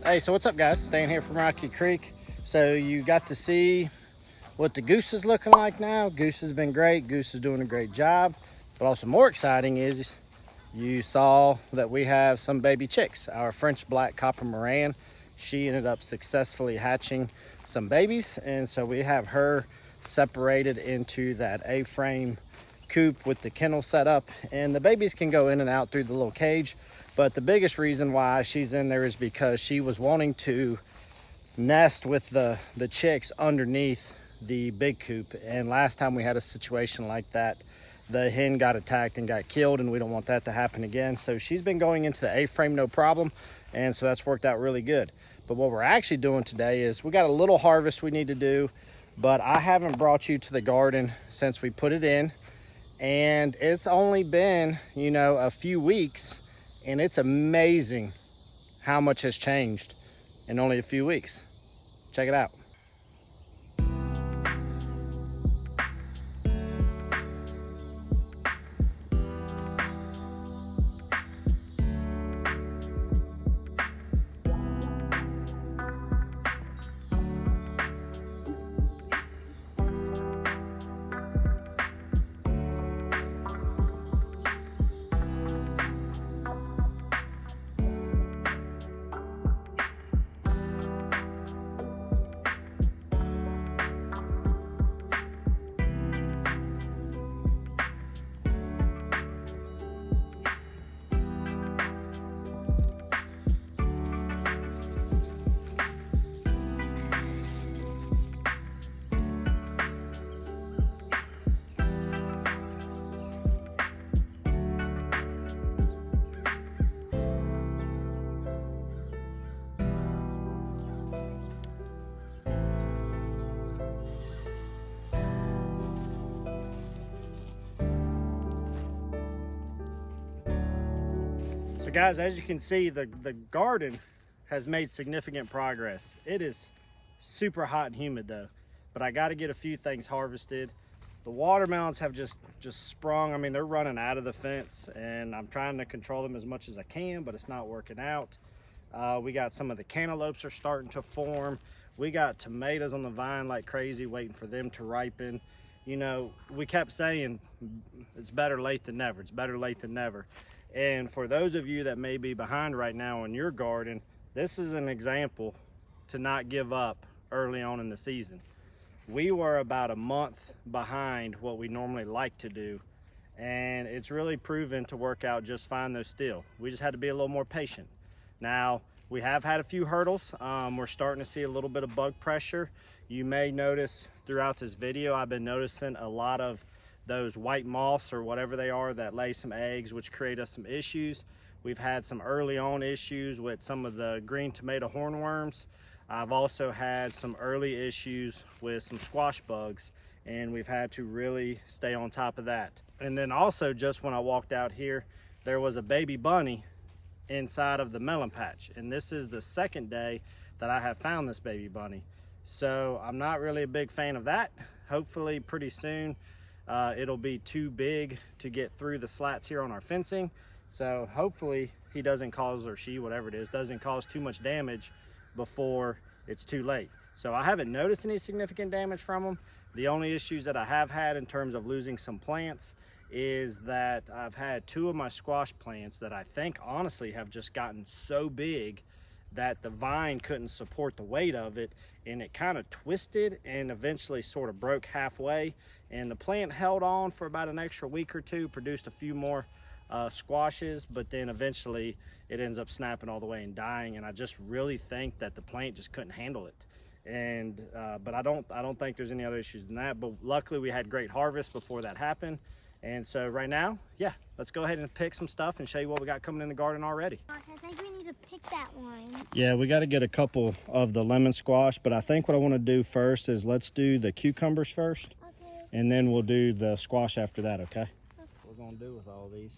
Hey, so what's up, guys? Staying here from Rocky Creek. So you got to see what the goose is looking like now. Goose has been great. Goose is doing a great job. But also more exciting is you saw that we have some baby chicks. Our French black copper Moran, she ended up successfully hatching some babies. And so we have her separated into that A-frame coop with the kennel set up. And the babies can go in and out through the little cage. But the biggest reason why she's in there is because she was wanting to nest with the chicks underneath the big coop. And last time we had a situation like that, the hen got attacked and got killed, and we don't want that to happen again. So she's been going into the A-frame no problem, and so that's worked out really good. But what we're actually doing today is we got a little harvest we need to do, but I haven't brought you to the garden since we put it in, and it's only been, you know, a few weeks. And it's amazing how much has changed in only a few weeks. Check it out. So guys, as you can see, the garden has made significant progress. It is super hot and humid though, but I got to get a few things harvested. The watermelons have just sprung. I mean, they're running out of the fence, and I'm trying to control them as much as I can, but it's not working out. We got some of the cantaloupes are starting to form. We got tomatoes on the vine like crazy, waiting for them to ripen. You know, we kept saying it's better late than never. It's better late than never. And for those of you that may be behind right now in your garden, this is an example to not give up early on in the season. We were about a month behind what we normally like to do, and it's really proven to work out just fine though still. We just had to be a little more patient. Now, we have had a few hurdles. We're starting to see a little bit of bug pressure. You may notice throughout this video, I've been noticing a lot of those white moths or whatever they are that lay some eggs, which create us some issues. We've had some early on issues with some of the green tomato hornworms. I've also had some early issues with some squash bugs, and we've had to really stay on top of that. And then also, just when I walked out here, there was a baby bunny inside of the melon patch, and this is the second day that I have found this baby bunny. So I'm not really a big fan of that. Hopefully pretty soon it'll be too big to get through the slats here on our fencing. So hopefully he doesn't cause, or she, whatever it is, doesn't cause too much damage before it's too late. So I haven't noticed any significant damage from them. The only issues that I have had in terms of losing some plants is that I've had two of my squash plants that I think honestly have just gotten so big that the vine couldn't support the weight of it, and it kind of twisted and eventually sort of broke halfway. And the plant held on for about an extra week or two, produced a few more squashes, but then eventually it ends up snapping all the way and dying. And I just really think that the plant just couldn't handle it. And but I don't think there's any other issues than that. But luckily we had great harvest before that happened. And so right now, yeah, let's go ahead and pick some stuff and show you what we got coming in the garden already. I think we need to pick that one. Yeah, we got to get a couple of the lemon squash, but I think what I want to do first is let's do the cucumbers first. Okay. And then we'll do the squash after that, okay? What we're going to do with all these.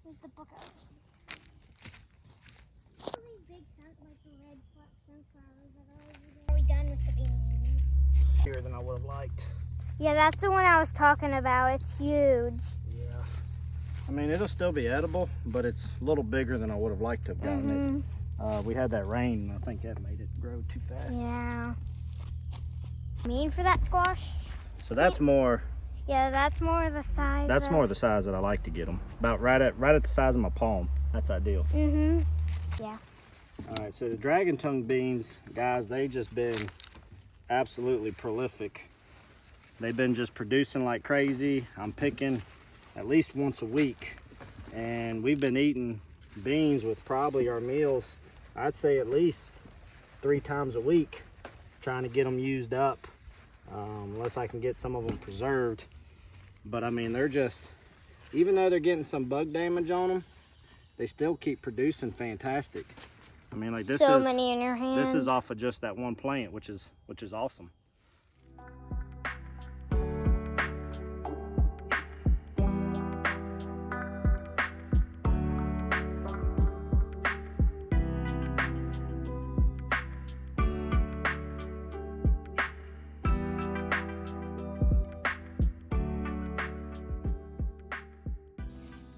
Where's the book? Big like the red sunflowers that are over there. Are we done with the beans? Here than I would have liked. Yeah, that's the one I was talking about. It's huge. Yeah. I mean, it'll still be edible, but it's a little bigger than I would have liked to have gotten it. We had that rain, and I think that made it grow too fast. Yeah. Mean for that squash? So that's more. Yeah, that's more the size. That's more the size that I like to get them. About right at the size of my palm. That's ideal. Yeah. All right, so the dragon tongue beans, guys, they've just been absolutely prolific. They've been just producing like crazy. I'm picking at least once a week, and we've been eating beans with probably our meals, I'd say at least 3 times a week, trying to get them used up, unless I can get some of them preserved. But I mean, they're just, even though they're getting some bug damage on them, they still keep producing fantastic. I mean, like this so is many in your hand. This is off of just that one plant, which is awesome.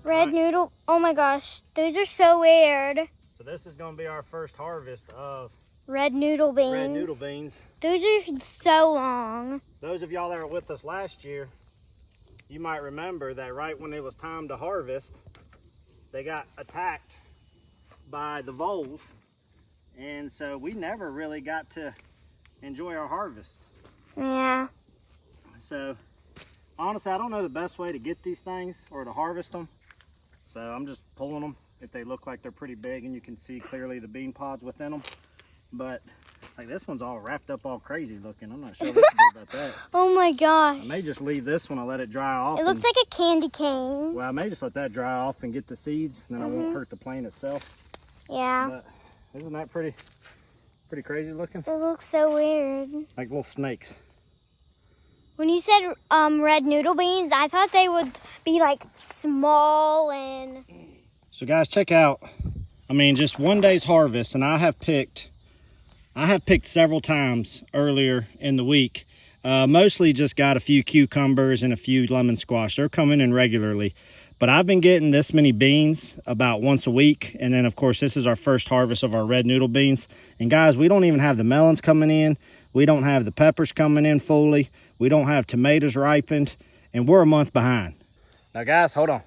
Red noodle. Oh my gosh, those are so weird. So this is going to be our first harvest of red noodle beans. Red noodle beans. Those are so long. Those of y'all that were with us last year, you might remember that right when it was time to harvest, they got attacked by the voles, and so we never really got to enjoy our harvest. Yeah. So honestly, I don't know the best way to get these things or to harvest them. So I'm just pulling them if they look like they're pretty big and you can see clearly the bean pods within them. But like this one's all wrapped up all crazy looking. I'm not sure what to do about that. Oh my gosh. I may just leave this one and let it dry off. It looks like a candy cane. Well, I may just let that dry off and get the seeds, and then I won't hurt the plant itself. Yeah. But isn't that pretty crazy looking? It looks so weird. Like little snakes. When you said red noodle beans, I thought they would be like small and... So guys, check out, I mean, just one day's harvest, and I have picked several times earlier in the week. Mostly just got a few cucumbers and a few lemon squash. They're coming in regularly. But I've been getting this many beans about once a week. And then of course, this is our first harvest of our red noodle beans. And guys, we don't even have the melons coming in. We don't have the peppers coming in fully. We don't have tomatoes ripened, and we're a month behind. Now guys, hold on.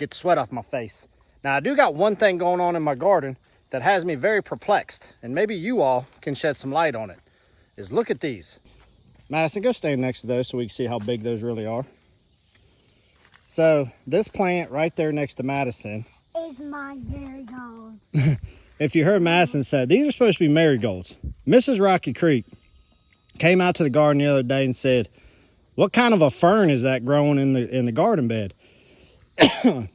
Get the sweat off my face. Now I do got one thing going on in my garden that has me very perplexed, and maybe you all can shed some light on it, is look at these. Madison, go stand next to those so we can see how big those really are. So this plant right there next to Madison is my marigold. If you heard Madison say, these are supposed to be marigolds. Mrs. Rocky Creek came out to the garden the other day and said, what kind of a fern is that growing in the garden bed? And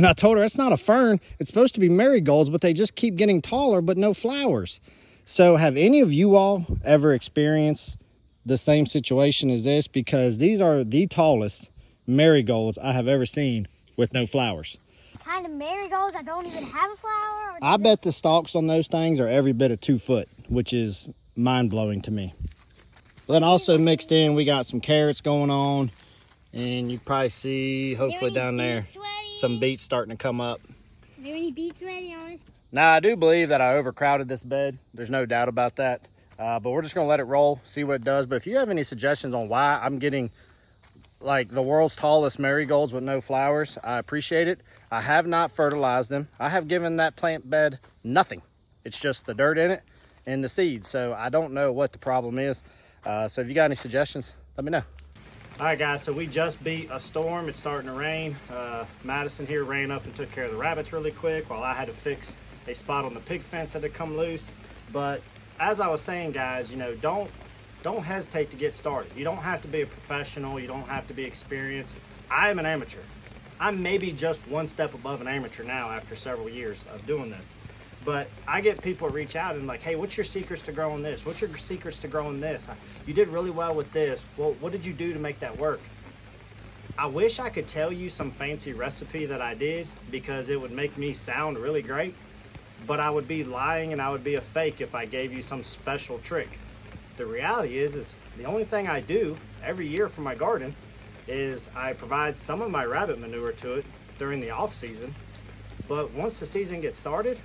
I told her, it's not a fern. It's supposed to be marigolds, but they just keep getting taller, but no flowers. So have any of you all ever experienced the same situation as this? Because these are the tallest marigolds I have ever seen with no flowers. Kind of marigolds that don't even have a flower? I bet the stalks on those things are every bit of 2 foot, which is mind-blowing to me. Then also mixed in, we got some carrots going on, and you probably see, hopefully down there, some beets starting to come up. Are there any beets ready, honest? Now, I do believe that I overcrowded this bed. There's no doubt about that. But we're just gonna let it roll, see what it does. But if you have any suggestions on why I'm getting like the world's tallest marigolds with no flowers, I appreciate it. I have not fertilized them. I have given that plant bed nothing. It's just the dirt in it and the seeds. So I don't know what the problem is. So if you got any suggestions, let me know. All right, guys, so we just beat a storm. It's starting to rain. Madison here ran up and took care of the rabbits really quick while I had to fix a spot on the pig fence that had come loose. But as I was saying, guys, you know, don't hesitate to get started. You don't have to be a professional. You don't have to be experienced. I am an amateur. I'm maybe just one step above an amateur now after several years of doing this. But I get people reach out and like, hey, what's your secrets to growing this? What's your secrets to growing this? You did really well with this. Well, what did you do to make that work? I wish I could tell you some fancy recipe that I did because it would make me sound really great, but I would be lying and I would be a fake if I gave you some special trick. the reality is the only thing I do every year for my garden is I provide some of my rabbit manure to it during the off season. But once the season gets started,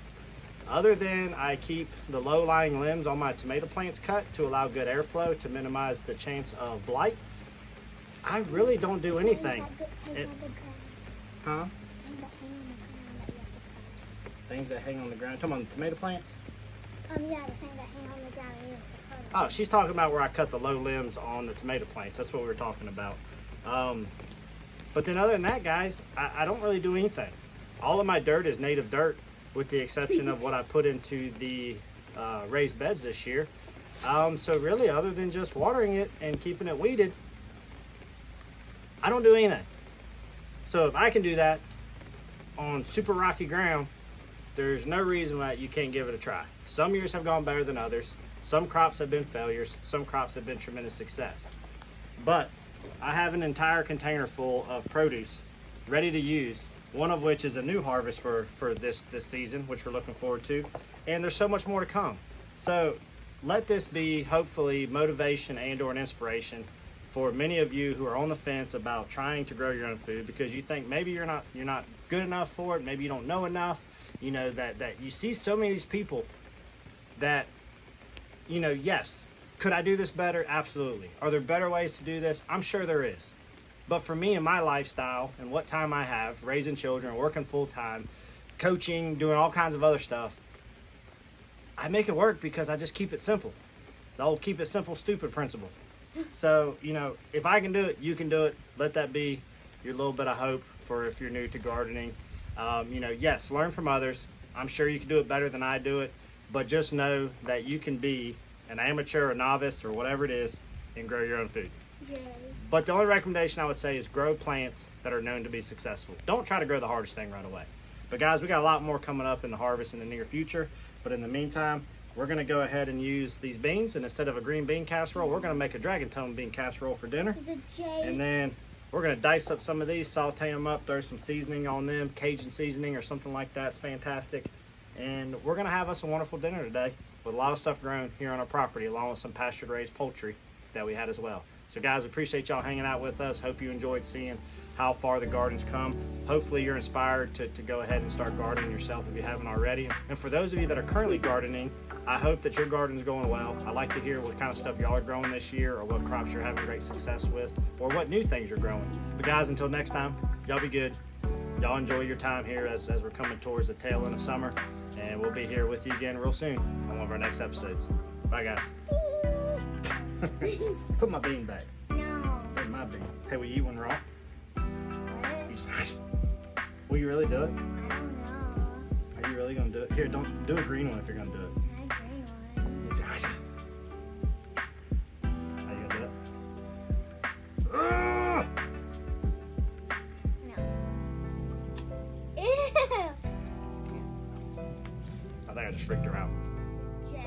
other than I keep the low-lying limbs on my tomato plants cut to allow good airflow to minimize the chance of blight, I really don't do anything. Huh? Things that hang on the ground. Talking about the tomato plants? Yeah, the things that hang on the ground. Oh, she's talking about where I cut the low limbs on the tomato plants. That's what we were talking about. But then other than that, guys, I don't really do anything. All of my dirt is native dirt, with the exception of what I put into the raised beds this year. So really, other than just watering it and keeping it weeded, I don't do anything. So if I can do that on super rocky ground, there's no reason why you can't give it a try. Some years have gone better than others. Some crops have been failures. Some crops have been tremendous success. But I have an entire container full of produce ready to use, one of which is a new harvest for this season, which we're looking forward to. And there's so much more to come. So let this be hopefully motivation and or an inspiration for many of you who are on the fence about trying to grow your own food because you think maybe you're not good enough for it, maybe you don't know enough. You know, that you see so many of these people that, you know, yes, could I do this better? Absolutely. Are there better ways to do this? I'm sure there is. But for me and my lifestyle and what time I have, raising children, working full time, coaching, doing all kinds of other stuff, I make it work because I just keep it simple. The old keep it simple, stupid principle. So, you know, if I can do it, you can do it. Let that be your little bit of hope for if you're new to gardening. You know, yes, learn from others. I'm sure you can do it better than I do it, but just know that you can be an amateur, a novice, or whatever it is, and grow your own food. Yay. But the only recommendation I would say is grow plants that are known to be successful. Don't try to grow the hardest thing right away. But guys, we got a lot more coming up in the harvest in the near future. But in the meantime, we're gonna go ahead and use these beans, and instead of a green bean casserole, we're gonna make a dragon tone bean casserole for dinner. Is it J? And then we're gonna dice up some of these, saute them up, throw some seasoning on them, Cajun seasoning or something like that. It's fantastic. And we're gonna have us a wonderful dinner today with a lot of stuff grown here on our property, along with some pastured raised poultry that we had as well. So guys, we appreciate y'all hanging out with us. Hope you enjoyed seeing how far the garden's come. Hopefully you're inspired to go ahead and start gardening yourself if you haven't already. And for those of you that are currently gardening, I hope that your garden's going well. I like to hear what kind of stuff y'all are growing this year, or what crops you're having great success with, or what new things you're growing. But guys, until next time, y'all be good. Y'all enjoy your time here as we're coming towards the tail end of summer. And we'll be here with you again real soon on one of our next episodes. Bye guys. Put my bean back. No. Put my bean. Hey, will you eat one raw? What? Will you really do it? I don't know. Are you really gonna do it? Here, don't do a green one if you're gonna do it. I green one. Are you gonna do it? No. Ew. I think I just freaked her out. J.